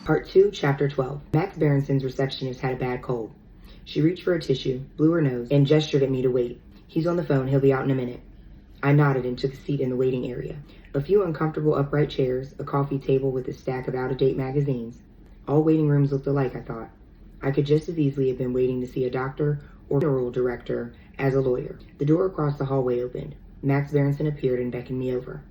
Part 2, Chapter 12. Max Berenson's receptionist had a bad cold. She reached for a tissue, blew her nose, and gestured at me to wait. He's on the phone. He'll be out in a minute. I nodded and took a seat in the waiting area. A few uncomfortable upright chairs, a coffee table with a stack of out-of-date magazines. All waiting rooms looked alike, I thought. I could just as easily have been waiting to see a doctor or funeral director as a lawyer. The door across the hallway opened. Max Berenson appeared and beckoned me over.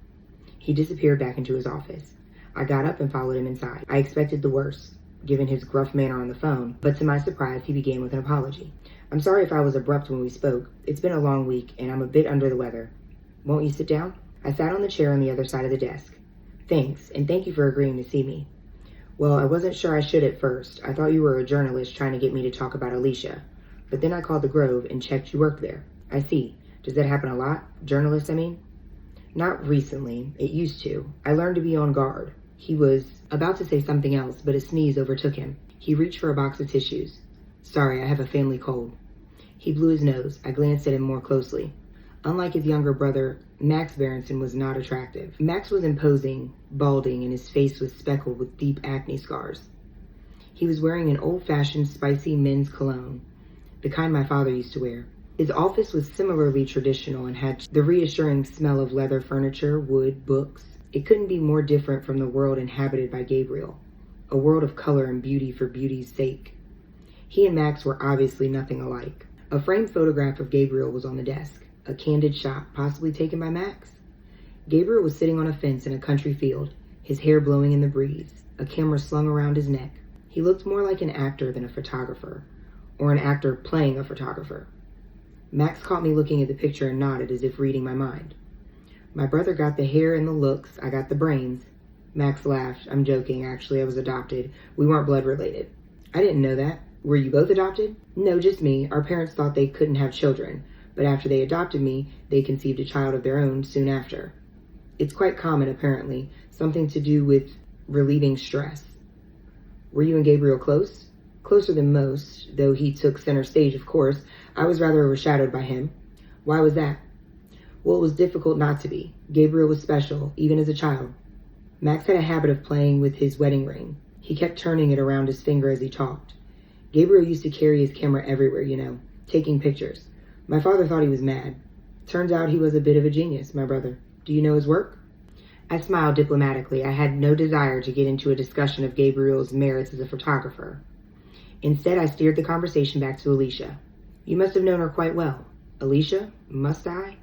He disappeared back into his office. I got up and followed him inside. I expected the worst, given his gruff manner on the phone, but to my surprise, he began with an apology. I'm sorry if I was abrupt when we spoke. It's been a long week, and I'm a bit under the weather. Won't you sit down? I sat on the chair on the other side of the desk. Thanks, and thank you for agreeing to see me. Well, I wasn't sure I should at first. I thought you were a journalist trying to get me to talk about Alicia. But then I called the Grove and checked you worked there. I see. Does that happen a lot? Journalists, I mean? Not recently. It used to. I learned to be on guard. He was about to say something else, but a sneeze overtook him. He reached for a box of tissues. Sorry, I have a family cold. He blew his nose. I glanced at him more closely. Unlike his younger brother, Max Berenson was not attractive. Max was imposing, balding, and his face was speckled with deep acne scars. He was wearing an old-fashioned spicy men's cologne, the kind my father used to wear. His office was similarly traditional and had the reassuring smell of leather furniture, wood, books. It couldn't be more different from the world inhabited by Gabriel, a world of color and beauty for beauty's sake. He and Max were obviously nothing alike. A framed photograph of Gabriel was on the desk, a candid shot, possibly taken by Max. Gabriel was sitting on a fence in a country field, his hair blowing in the breeze, a camera slung around his neck. He looked more like an actor than a photographer, or an actor playing a photographer. Max caught me looking at the picture and nodded as if reading my mind. My brother got the hair and the looks, I got the brains. Max laughed. I'm joking, actually, I was adopted. We weren't blood related. I didn't know that. Were you both adopted? No, just me. Our parents thought they couldn't have children, but after they adopted me, they conceived a child of their own soon after. It's quite common, apparently, something to do with relieving stress. Were you and Gabriel close? Closer than most, though he took center stage, of course. I was rather overshadowed by him. Why was that? Well, it was difficult not to be. Gabriel was special, even as a child. Max had a habit of playing with his wedding ring. He kept turning it around his finger as he talked. Gabriel used to carry his camera everywhere, taking pictures. My father thought he was mad. Turns out he was a bit of a genius, my brother. Do you know his work? I smiled diplomatically. I had no desire to get into a discussion of Gabriel's merits as a photographer. Instead, I steered the conversation back to Alicia. You must have known her quite well. Alicia? Must I?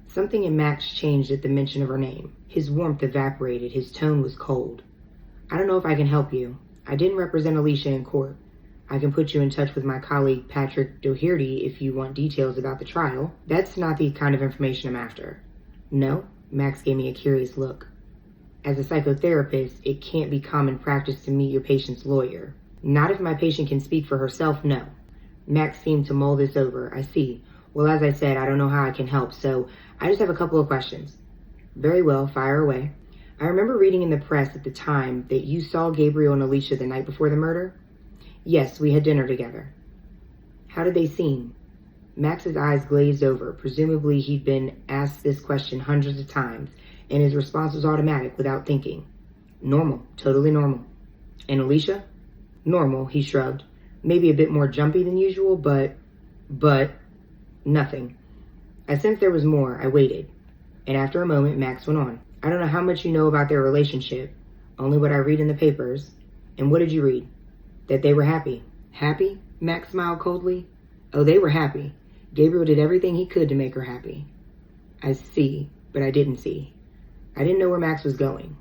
Something in Max changed at the mention of her name. His warmth evaporated. His tone was cold. I don't know if I can help you. I didn't represent Alicia in court. I can put you in touch with my colleague Patrick Doherty if you want details about the trial. That's not the kind of information I'm after. No? Max gave me a curious look. As a psychotherapist, it can't be common practice to meet your patient's lawyer. Not if my patient can speak for herself, no. Max seemed to mull this over. I see. Well, as I said, I don't know how I can help, so I just have a couple of questions. Very well, fire away. I remember reading in the press at the time that you saw Gabriel and Alicia the night before the murder? Yes, we had dinner together. How did they seem? Max's eyes glazed over. Presumably he'd been asked this question hundreds of times, and his response was automatic without thinking. Normal, totally normal. And Alicia? Normal, he shrugged. Maybe a bit more jumpy than usual, but nothing. I sensed there was more. I waited. And after a moment, Max went on. I don't know how much you know about their relationship. Only what I read in the papers. And what did you read? That they were happy. Happy? Max smiled coldly. Oh, they were happy. Gabriel did everything he could to make her happy. I see, but I didn't see. I didn't know where Max was going.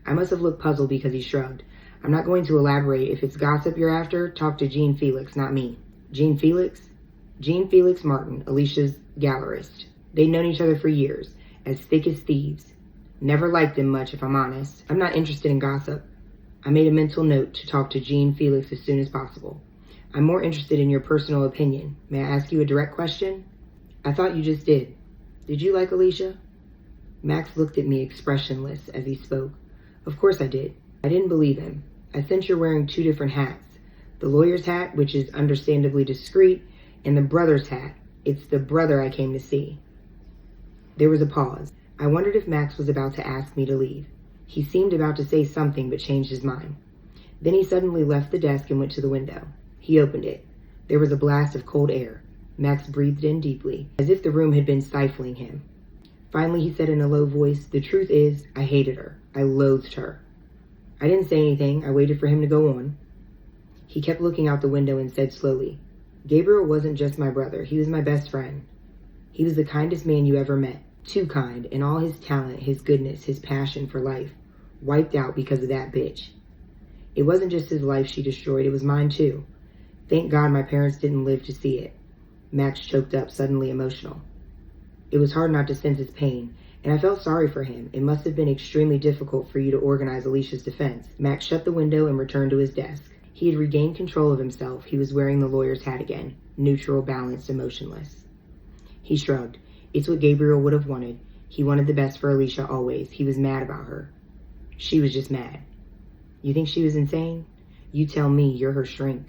I must have looked puzzled because he shrugged. I'm not going to elaborate. If it's gossip you're after, talk to Jean Felix, not me. Jean Felix? Jean Felix Martin, Alicia's gallerist. They'd known each other for years, as thick as thieves. Never liked him much, if I'm honest. I'm not interested in gossip. I made a mental note to talk to Jean Felix as soon as possible. I'm more interested in your personal opinion. May I ask you a direct question? I thought you just did. Did you like Alicia? Max looked at me expressionless as he spoke. Of course I did. I didn't believe him. I sense you're wearing two different hats. The lawyer's hat, which is understandably discreet, and the brother's hat. It's the brother I came to see. There was a pause. I wondered if Max was about to ask me to leave. He seemed about to say something but changed his mind. Then he suddenly left the desk and went to the window. He opened it. There was a blast of cold air. Max breathed in deeply, as if the room had been stifling him. Finally, he said in a low voice, "The truth is, I hated her. I loathed her." I didn't say anything. I waited for him to go on. He kept looking out the window and said slowly, "Gabriel wasn't just my brother. He was my best friend. He was the kindest man you ever met. Too kind, and all his talent, his goodness, his passion for life, wiped out because of that bitch. It wasn't just his life she destroyed, it was mine too. Thank God my parents didn't live to see it." Max choked up, suddenly emotional. It was hard not to sense his pain, and I felt sorry for him. It must have been extremely difficult for you to organize Alicia's defense. Max shut the window and returned to his desk. He had regained control of himself. He was wearing the lawyer's hat again, neutral, balanced, emotionless. He shrugged. It's what Gabriel would have wanted. He wanted the best for Alicia always. He was mad about her. She was just mad. You think she was insane? You tell me, you're her shrink.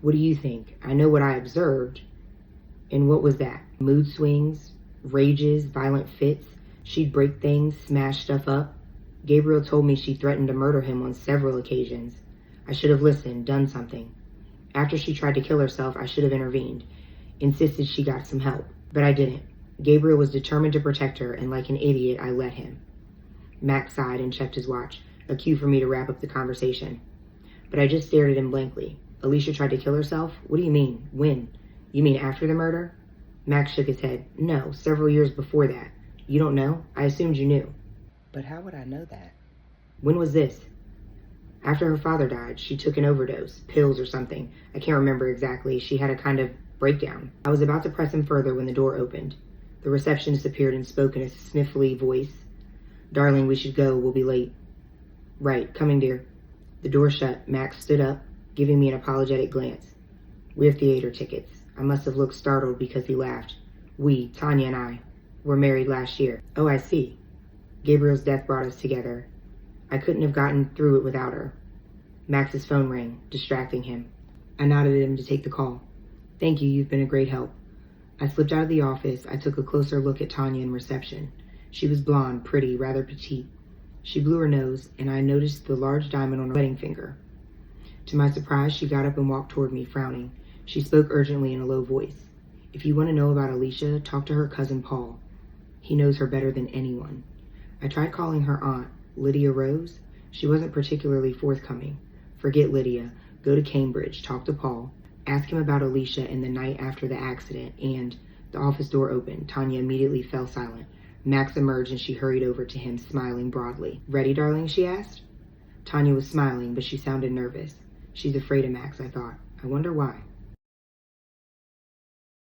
What do you think? I know what I observed. And what was that? Mood swings, rages, violent fits. She'd break things, smash stuff up. Gabriel told me she threatened to murder him on several occasions. I should have listened, done something. After she tried to kill herself, I should have intervened. Insisted she got some help. But I didn't. Gabriel was determined to protect her, and like an idiot, I let him. Max sighed and checked his watch, a cue for me to wrap up the conversation. But I just stared at him blankly. Alicia tried to kill herself? What do you mean? When? You mean after the murder? Max shook his head. No, several years before that. You don't know? I assumed you knew. But how would I know that? When was this? After her father died, she took an overdose, pills or something. I can't remember exactly. She had a kind of breakdown. I was about to press him further when the door opened. The receptionist appeared and spoke in a sniffly voice. "Darling, we should go. We'll be late." "Right, coming, dear." The door shut. Max stood up, giving me an apologetic glance. "We have theater tickets." I must have looked startled because he laughed. "We, Tanya and I, were married last year." "Oh, I see. Gabriel's death brought us together. I couldn't have gotten through it without her." Max's phone rang, distracting him. I nodded at him to take the call. "Thank you, you've been a great help." I slipped out of the office. I took a closer look at Tanya in reception. She was blonde, pretty, rather petite. She blew her nose, and I noticed the large diamond on her wedding finger. To my surprise, she got up and walked toward me, frowning. She spoke urgently in a low voice. "If you want to know about Alicia, talk to her cousin Paul. He knows her better than anyone." I tried calling her aunt, Lydia Rose. She wasn't particularly forthcoming. Forget Lydia. Go to Cambridge, talk to Paul. Ask him about Alicia and the night after the accident, and the office door opened. Tanya immediately fell silent. Max emerged and she hurried over to him, smiling broadly. "Ready, darling?" she asked. Tanya was smiling, but she sounded nervous. She's afraid of Max, I thought. I wonder why.